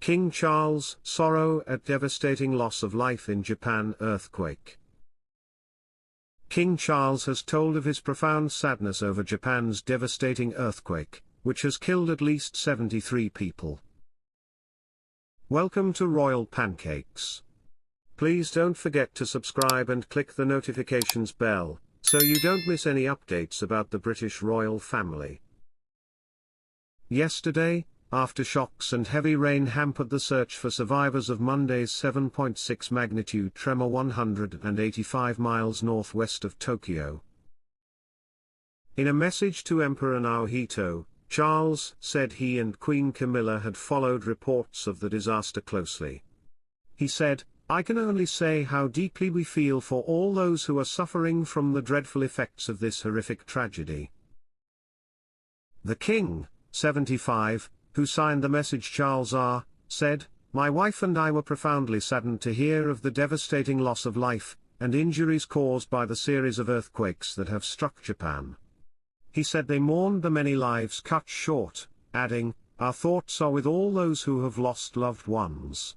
King Charles, sorrow at devastating loss of life in Japan earthquake. King Charles has told of his profound sadness over Japan's devastating earthquake, which has killed at least 73 people. Welcome to Royal Pancakes. Please don't forget to subscribe and click the notifications bell, so you don't miss any updates about the British royal family. Yesterday, aftershocks and heavy rain hampered the search for survivors of Monday's 7.6 magnitude tremor 185 miles northwest of Tokyo. In a message to Emperor Naruhito, Charles said he and Queen Camilla had followed reports of the disaster closely. He said, "I can only say how deeply we feel for all those who are suffering from the dreadful effects of this horrific tragedy." The King, 75, who signed the message Charles R., said, "My wife and I were profoundly saddened to hear of the devastating loss of life and injuries caused by the series of earthquakes that have struck Japan." He said they mourned the many lives cut short, adding, "Our thoughts are with all those who have lost loved ones."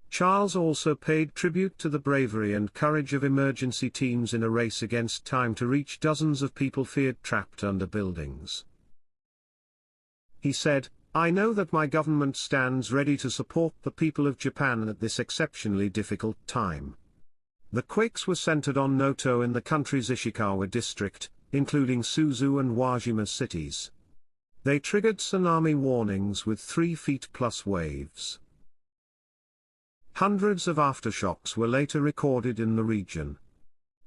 Charles also paid tribute to the bravery and courage of emergency teams in a race against time to reach dozens of people feared trapped under buildings. He said, "I know that my government stands ready to support the people of Japan at this exceptionally difficult time." The quakes were centered on Noto in the country's Ishikawa district, including Suzu and Wajima cities. They triggered tsunami warnings with 3 feet plus waves. Hundreds of aftershocks were later recorded in the region.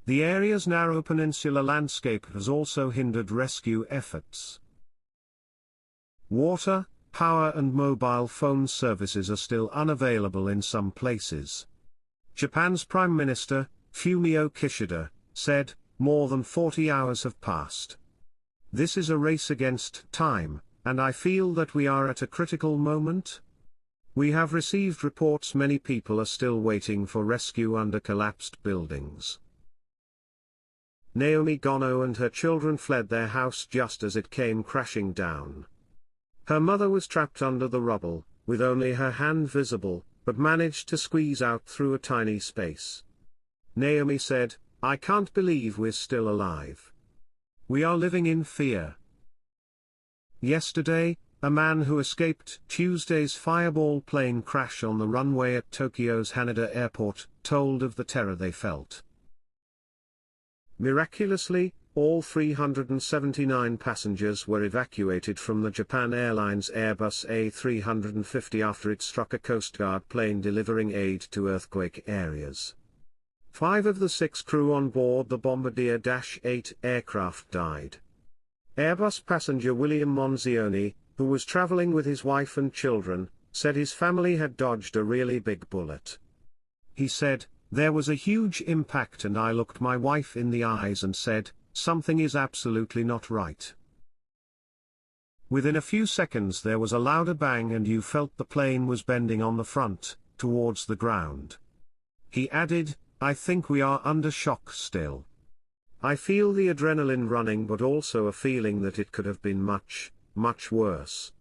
The area's narrow peninsula landscape has also hindered rescue efforts. Water, power and mobile phone services are still unavailable in some places. Japan's Prime Minister, Fumio Kishida, said, "More than 40 hours have passed. This is a race against time, and I feel that we are at a critical moment. We have received reports many people are still waiting for rescue under collapsed buildings." Naomi Gono and her children fled their house just as it came crashing down. Her mother was trapped under the rubble, with only her hand visible, but managed to squeeze out through a tiny space. Naomi said, "I can't believe we're still alive. We are living in fear." Yesterday, a man who escaped Tuesday's fireball plane crash on the runway at Tokyo's Haneda Airport told of the terror they felt. Miraculously, all 379 passengers were evacuated from the Japan Airlines Airbus A350 after it struck a Coast Guard plane delivering aid to earthquake areas. 5 of the 6 crew on board the Bombardier -8 aircraft died. Airbus passenger William Monzioni, who was traveling with his wife and children, said his family had dodged a really big bullet. He said, "There was a huge impact and I looked my wife in the eyes and said, something is absolutely not right." Within a few seconds there was a louder bang and you felt the plane was bending on the front, towards the ground. He added, "I think we are under shock still. I feel the adrenaline running but also a feeling that it could have been much, much worse."